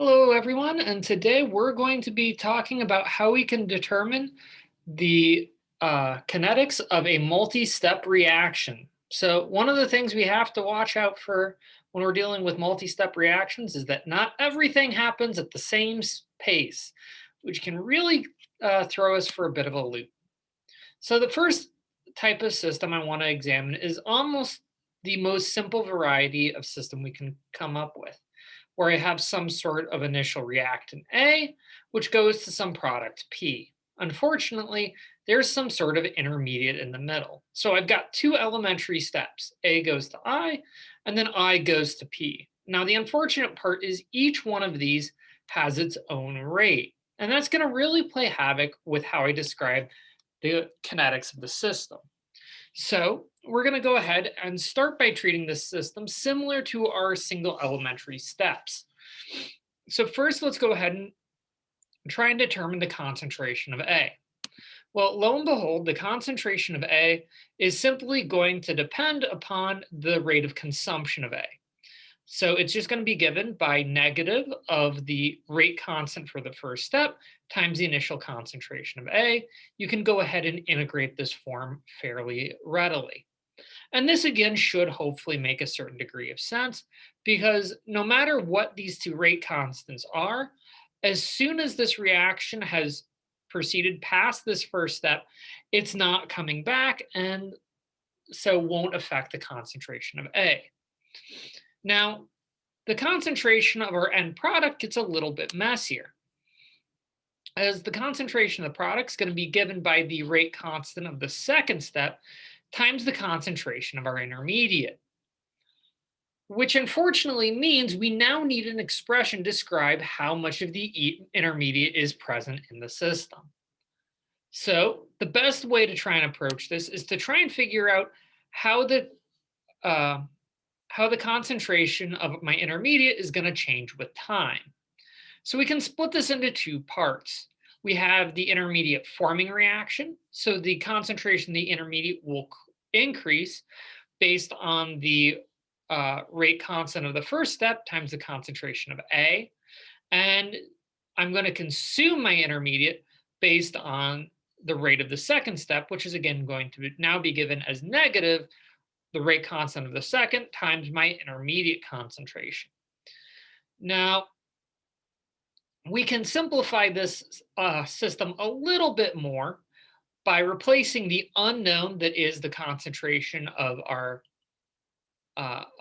Hello, everyone, and today we're going to be talking about how we can determine the kinetics of a multi-step reaction. So one of the things we have to watch out for when we're dealing with multi-step reactions is that not everything happens at the same pace, which can really throw us for a bit of a loop. So the first type of system I want to examine is almost the most simple variety of system we can come up with, where I have some sort of initial reactant A, which goes to some product P. Unfortunately, there's some sort of intermediate in the middle. So I've got two elementary steps. A goes to I, and then I goes to P. Now, the unfortunate part is each one of these has its own rate. And that's going to really play havoc with how I describe the kinetics of the system. So we're going to go ahead and start by treating this system similar to our single elementary steps. So first, let's go ahead and try and determine the concentration of A. Well, lo and behold, the concentration of A is simply going to depend upon the rate of consumption of A. So it's just going to be given by negative of the rate constant for the first step times the initial concentration of A. You can go ahead and integrate this form fairly readily. And this again should hopefully make a certain degree of sense because no matter what these two rate constants are, as soon as this reaction has proceeded past this first step, it's not coming back and so won't affect the concentration of A. Now, the concentration of our end product gets a little bit messier, as the concentration of the product is going to be given by the rate constant of the second step times the concentration of our intermediate, which unfortunately means we now need an expression to describe how much of the intermediate is present in the system. So the best way to try and approach this is to try and figure out how the uh, concentration of my intermediate is going to change with time. So we can split this into two parts. We have the intermediate forming reaction. So the concentration of the intermediate will increase based on the rate constant of the first step times the concentration of A. And I'm going to consume my intermediate based on the rate of the second step, which is again going to now be given as negative the rate constant of the second times my intermediate concentration. Now, we can simplify this system a little bit more by replacing the unknown that is the concentration of our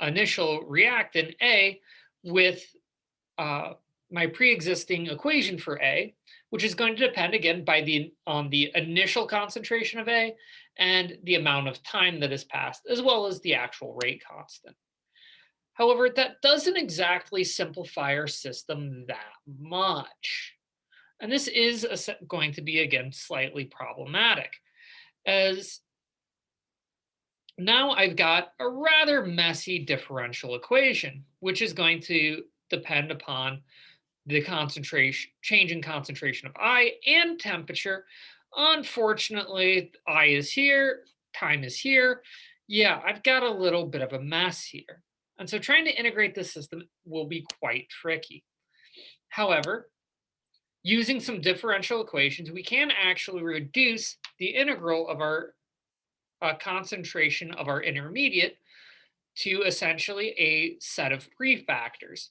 initial reactant A with my pre-existing equation for A, which is going to depend again on the initial concentration of A and the amount of time that has passed, as well as the actual rate constant. However, that doesn't exactly simplify our system that much. And this is going to be, again, slightly problematic, as now I've got a rather messy differential equation, which is going to depend upon the concentration, change in concentration of I and temperature. Unfortunately, I is here, time is here. Yeah, I've got a little bit of a mess here. And so trying to integrate this system will be quite tricky. However, using some differential equations, we can actually reduce the integral of our concentration of our intermediate to essentially a set of prefactors,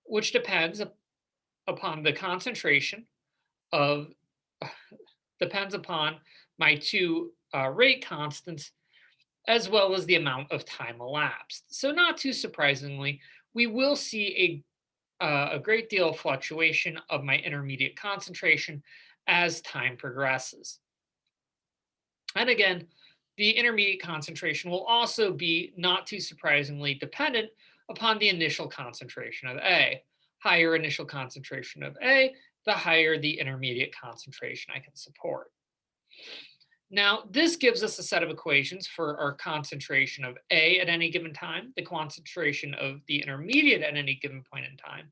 which depends upon the concentration of, depends upon my two rate constants, as well as the amount of time elapsed. So not too surprisingly, we will see a great deal of fluctuation of my intermediate concentration as time progresses. And again, the intermediate concentration will also be, not too surprisingly, dependent upon the initial concentration of A. Higher initial concentration of A, the higher the intermediate concentration I can support. Now, this gives us a set of equations for our concentration of A at any given time, the concentration of the intermediate at any given point in time.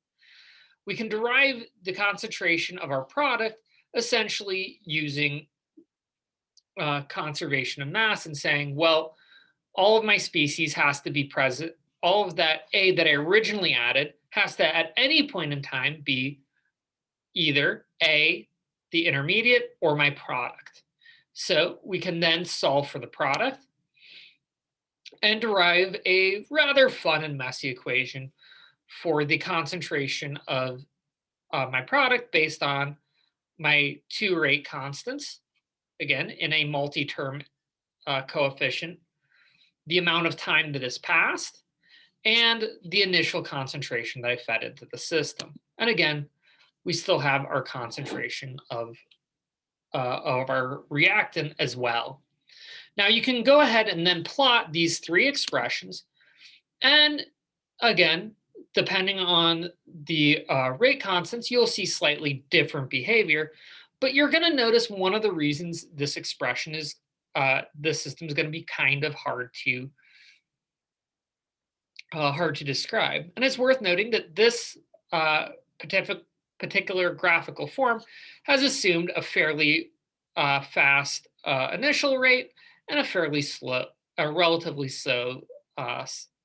We can derive the concentration of our product essentially using conservation of mass and saying, well, all of my species has to be present, all of that A that I originally added has to at any point in time be either A, the intermediate, or my product. So we can then solve for the product and derive a rather fun and messy equation for the concentration of my product based on my two rate constants, again, in a multi-term coefficient, the amount of time that has passed, and the initial concentration that I fed into the system. And again, we still have our concentration of our reactant as well. Now you can go ahead and then plot these three expressions. And again, depending on the rate constants, you'll see slightly different behavior. But you're going to notice one of the reasons this expression is, this system is going to be kind of hard to describe. And it's worth noting that this particular graphical form has assumed a fairly fast initial rate and a relatively slow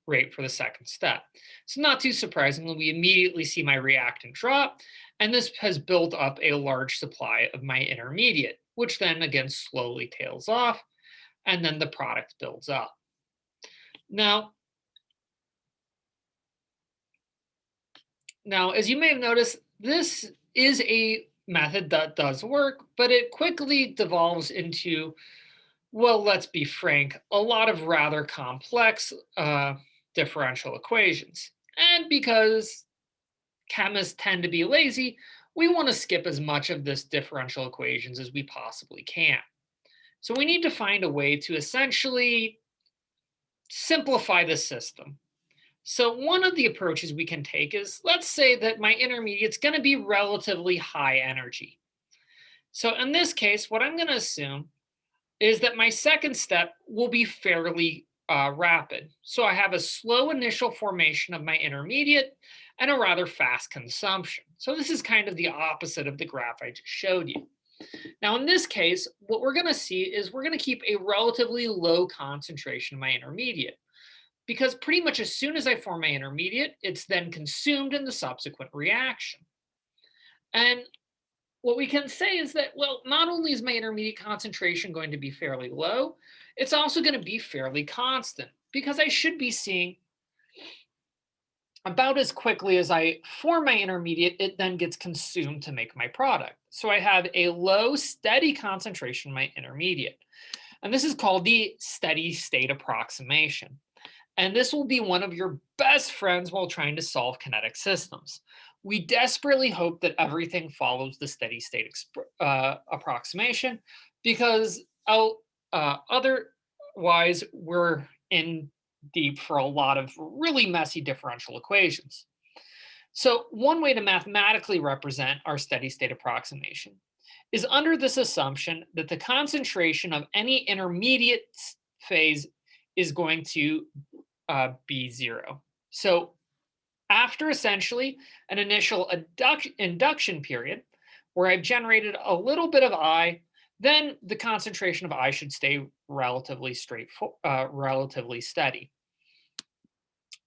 rate for the second step. So not too surprisingly, we immediately see my reactant drop, and this has built up a large supply of my intermediate, which then again slowly tails off, and then the product builds up. Now, as you may have noticed, this is a method that does work, but it quickly devolves into, well, let's be frank, a lot of rather complex differential equations. And because chemists tend to be lazy, we want to skip as much of this differential equations as we possibly can. So we need to find a way to essentially simplify the system. So one of the approaches we can take is, let's say that my intermediate's going to be relatively high energy. So in this case, what I'm going to assume is that my second step will be fairly rapid. So I have a slow initial formation of my intermediate and a rather fast consumption. So this is kind of the opposite of the graph I just showed you. Now in this case, what we're going to see is we're going to keep a relatively low concentration of my intermediate, because pretty much as soon as I form my intermediate, it's then consumed in the subsequent reaction. And what we can say is that, well, not only is my intermediate concentration going to be fairly low, it's also going to be fairly constant, because I should be seeing about as quickly as I form my intermediate, it then gets consumed to make my product. So I have a low, steady concentration in my intermediate. And this is called the steady state approximation. And this will be one of your best friends while trying to solve kinetic systems. We desperately hope that everything follows the steady state approximation, because otherwise we're in deep for a lot of really messy differential equations. So one way to mathematically represent our steady state approximation is under this assumption that the concentration of any intermediate phase is going to be zero. So after essentially an initial induction period where I've generated a little bit of I, then the concentration of I should stay relatively steady.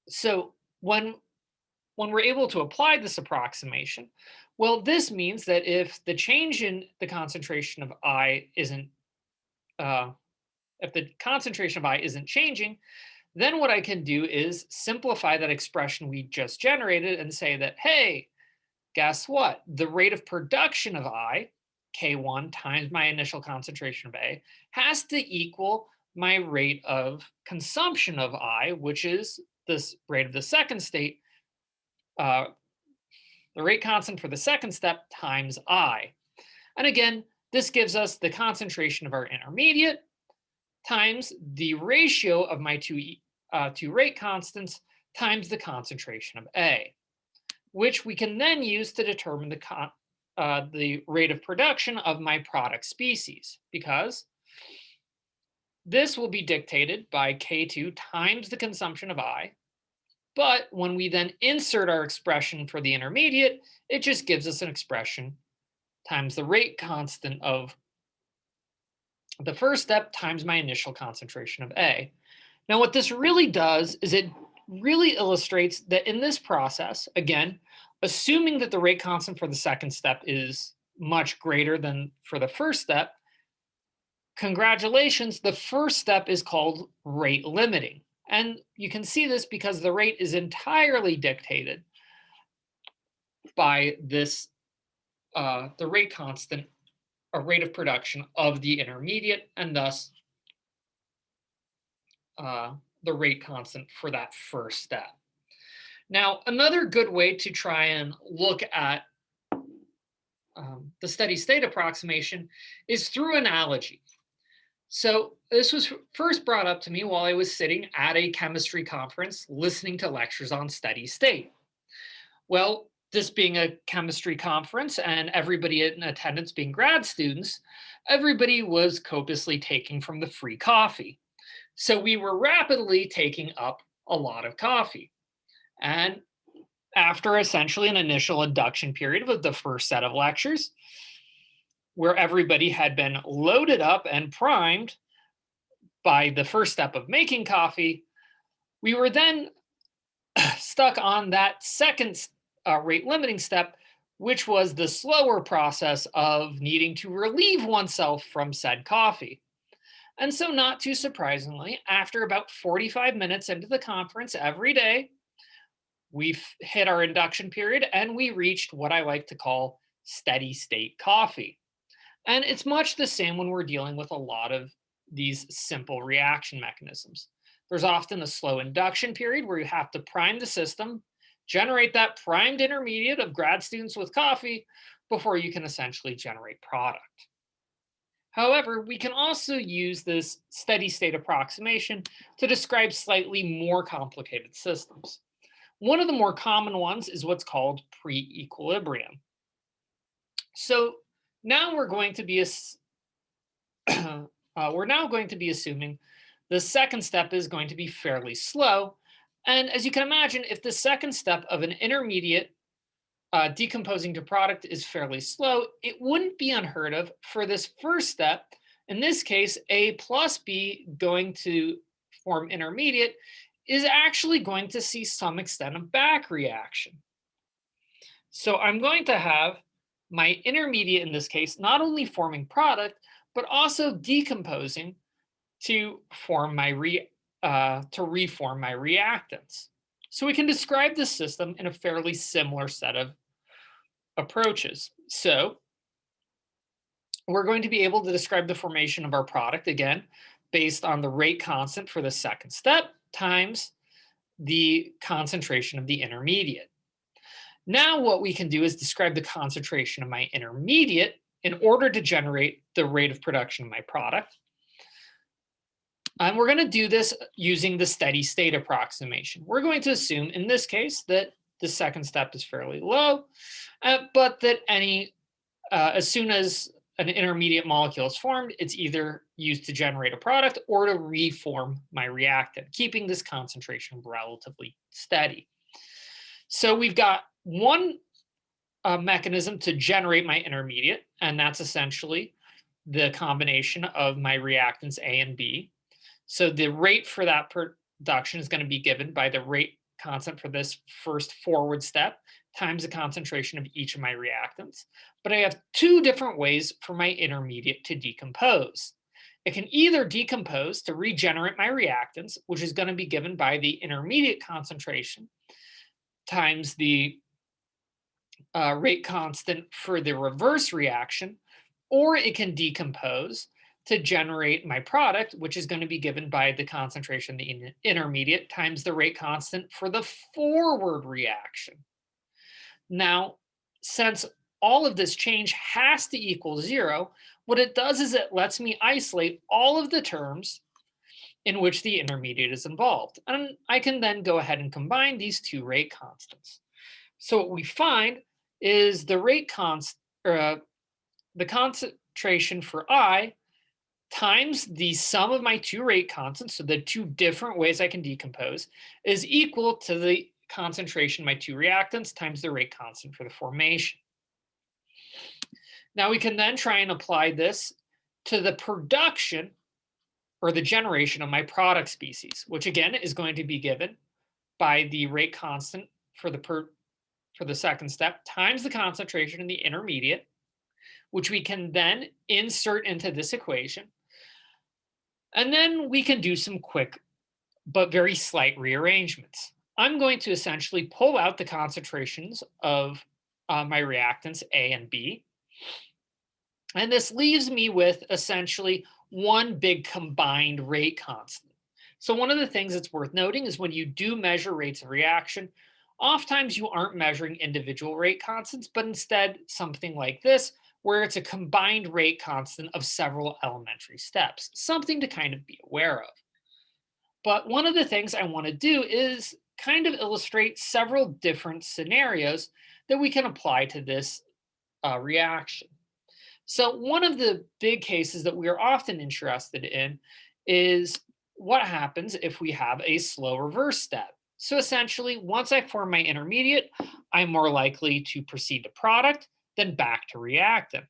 So when we're able to apply this approximation, well, this means that if the change in the concentration of I isn't changing, then what I can do is simplify that expression we just generated and say that, hey, guess what? The rate of production of I, K1 times my initial concentration of A, has to equal my rate of consumption of I, which is this rate of the second state, the rate constant for the second step times I. And again, this gives us the concentration of our intermediate times the ratio of my two rate constants times the concentration of A, which we can then use to determine the rate of production of my product species, because this will be dictated by K2 times the consumption of I. But when we then insert our expression for the intermediate, it just gives us an expression times the rate constant of the first step times my initial concentration of A. Now, what this really does is it really illustrates that in this process, again, assuming that the rate constant for the second step is much greater than for the first step, congratulations, the first step is called rate limiting. And you can see this because the rate is entirely dictated by this, the rate constant, a rate of production of the intermediate, and thus the rate constant for that first step. Now, another good way to try and look at the steady state approximation is through analogy. So this was first brought up to me while I was sitting at a chemistry conference listening to lectures on steady state. Well, this being a chemistry conference and everybody in attendance being grad students, everybody was copiously taking from the free coffee. So we were rapidly taking up a lot of coffee. And after essentially an initial induction period of the first set of lectures, where everybody had been loaded up and primed by the first step of making coffee, we were then stuck on that second rate limiting step, which was the slower process of needing to relieve oneself from said coffee. And so, not too surprisingly, after about 45 minutes into the conference every day, we've hit our induction period and we reached what I like to call steady state coffee. And it's much the same when we're dealing with a lot of these simple reaction mechanisms. There's often a slow induction period where you have to prime the system, generate that primed intermediate of grad students with coffee before you can essentially generate product. However, we can also use this steady state approximation to describe slightly more complicated systems. One of the more common ones is what's called pre-equilibrium. So now we're going to be we're now going to be assuming the second step is going to be fairly slow. And as you can imagine, if the second step of an intermediate decomposing to product is fairly slow, it wouldn't be unheard of for this first step, in this case, A plus B going to form intermediate, is actually going to see some extent of back reaction. So I'm going to have my intermediate in this case not only forming product, but also decomposing to form my to reform my reactants. So we can describe the system in a fairly similar set of approaches. So we're going to be able to describe the formation of our product again based on the rate constant for the second step times the concentration of the intermediate. Now what we can do is describe the concentration of my intermediate in order to generate the rate of production of my product. And we're going to do this using the steady state approximation. We're going to assume in this case that the second step is fairly low, but that as soon as an intermediate molecule is formed, it's either used to generate a product or to reform my reactant, keeping this concentration relatively steady. So we've got one mechanism to generate my intermediate, and that's essentially the combination of my reactants A and B. So the rate for that production is going to be given by the rate constant for this first forward step times the concentration of each of my reactants. But I have two different ways for my intermediate to decompose. It can either decompose to regenerate my reactants, which is going to be given by the intermediate concentration times the rate constant for the reverse reaction, or it can decompose to generate my product, which is going to be given by the concentration of the intermediate times the rate constant for the forward reaction. Now, since all of this change has to equal 0, what it does is it lets me isolate all of the terms in which the intermediate is involved. And I can then go ahead and combine these two rate constants. So what we find is the concentration for I times the sum of my two rate constants, so the two different ways I can decompose, is equal to the concentration of my two reactants times the rate constant for the formation. Now we can then try and apply this to the production or the generation of my product species, which again is going to be given by the rate constant for the second step times the concentration in the intermediate, which we can then insert into this equation. And then we can do some quick but very slight rearrangements. I'm going to essentially pull out the concentrations of my reactants A and B. And this leaves me with essentially one big combined rate constant. So one of the things that's worth noting is when you do measure rates of reaction, oftentimes you aren't measuring individual rate constants, but instead something like this, where it's a combined rate constant of several elementary steps, something to kind of be aware of. But one of the things I want to do is kind of illustrate several different scenarios that we can apply to this reaction. So one of the big cases that we are often interested in is what happens if we have a slow reverse step. So essentially, once I form my intermediate, I'm more likely to proceed to product than back to reactant.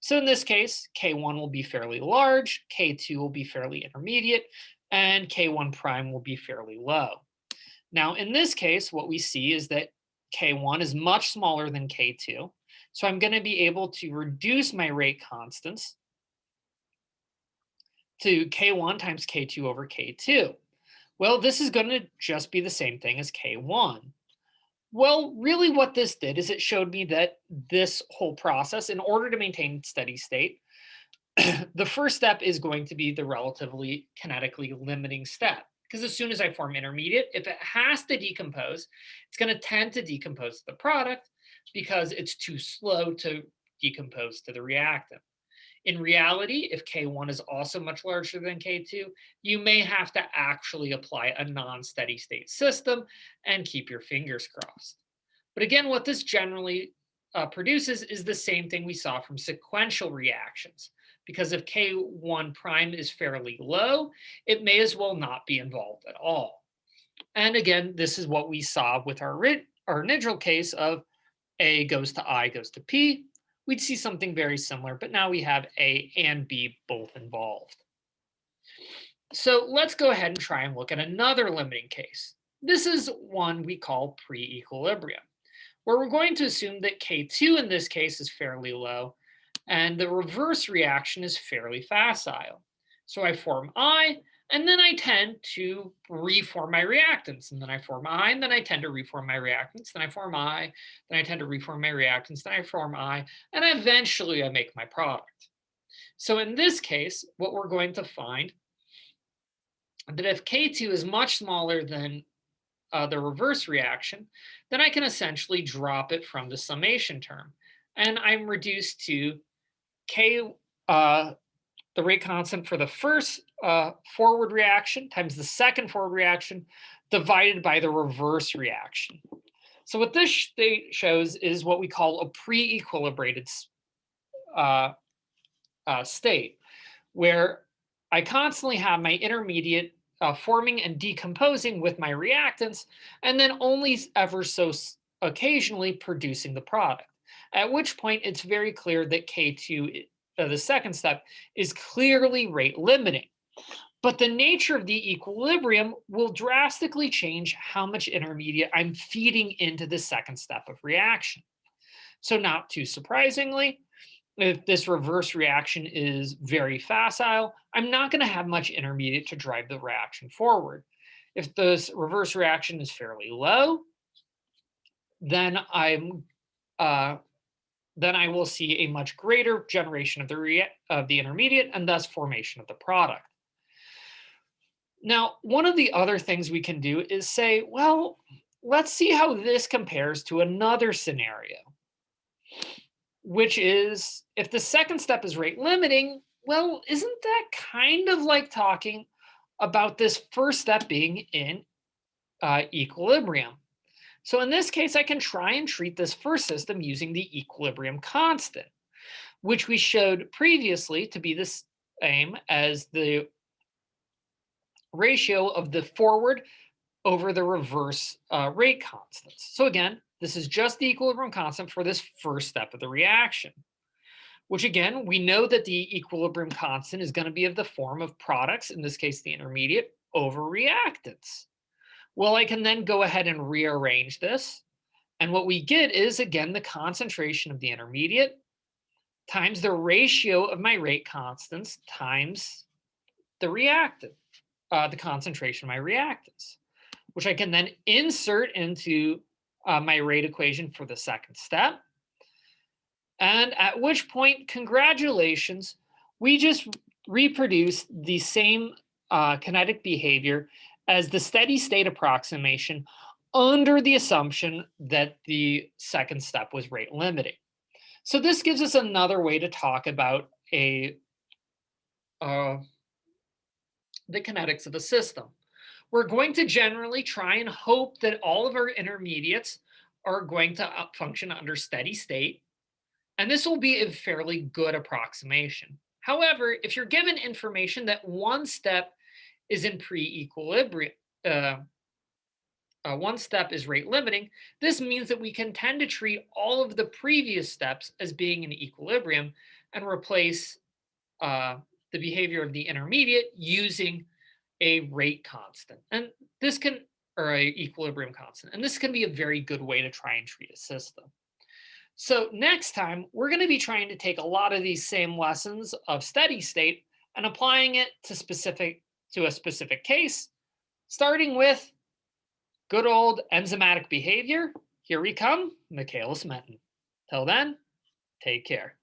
So in this case, K1 will be fairly large, K2 will be fairly intermediate, and K1 prime will be fairly low. Now, in this case, what we see is that K1 is much smaller than K2. So I'm going to be able to reduce my rate constants to K1 times K2 over K2. Well, this is going to just be the same thing as K1. Well, really what this did is it showed me that this whole process, in order to maintain steady state, the first step is going to be the relatively kinetically limiting step. Because as soon as I form intermediate, if it has to decompose, it's going to tend to decompose to the product because it's too slow to decompose to the reactant. In reality, if K1 is also much larger than K2, you may have to actually apply a non-steady state system and keep your fingers crossed. But again, what this generally produces is the same thing we saw from sequential reactions. Because if K1 prime is fairly low, it may as well not be involved at all. And again, this is what we saw with our initial case of A goes to I goes to P. We'd see something very similar, but now we have A and B both involved. So let's go ahead and try and look at another limiting case. This is one we call pre-equilibrium, where we're going to assume that K2 in this case is fairly low, and the reverse reaction is fairly facile. So I form I, and then I tend to reform my reactants. And then I form I, and then I tend to reform my reactants. Then I form I, then I tend to reform my reactants. Then I form I, and eventually I make my product. So in this case, what we're going to find that if K2 is much smaller than the reverse reaction, then I can essentially drop it from the summation term. And I'm reduced to K, the rate constant for the first forward reaction times the second forward reaction divided by the reverse reaction. So what this shows is what we call a pre-equilibrated state, where I constantly have my intermediate forming and decomposing with my reactants, and then only ever so occasionally producing the product. At which point it's very clear that K2, the second step, is clearly rate limiting. But the nature of the equilibrium will drastically change how much intermediate I'm feeding into the second step of reaction. So not too surprisingly, if this reverse reaction is very facile, I'm not going to have much intermediate to drive the reaction forward. If this reverse reaction is fairly low, then I will see a much greater generation of the intermediate and thus formation of the product. Now, one of the other things we can do is say, well, let's see how this compares to another scenario, which is if the second step is rate limiting, well, isn't that kind of like talking about this first step being in equilibrium? So in this case, I can try and treat this first system using the equilibrium constant, which we showed previously to be the same as the ratio of the forward over the reverse rate constants. So again, this is just the equilibrium constant for this first step of the reaction, which again, we know that the equilibrium constant is going to be of the form of products, in this case, the intermediate, over reactants. Well, I can then go ahead and rearrange this. And what we get is, again, the concentration of the intermediate times the ratio of my rate constants times the reactant, the concentration of my reactants, which I can then insert into my rate equation for the second step. And at which point, congratulations, we just reproduce the same kinetic behavior as the steady state approximation under the assumption that the second step was rate limiting. So this gives us another way to talk about uh, the kinetics of a system. We're going to generally try and hope that all of our intermediates are going to function under steady state, and this will be a fairly good approximation. However, if you're given information that one step is in pre-equilibrium, uh, one step is rate limiting, this means that we can tend to treat all of the previous steps as being in equilibrium and replace uh, the behavior of the intermediate using a rate constant. And this can, or a equilibrium constant. And this can be a very good way to try and treat a system. So next time, we're going to be trying to take a lot of these same lessons of steady state and applying it to a specific case, starting with good old enzymatic behavior. Here we come, Michaelis Menten. Till then, take care.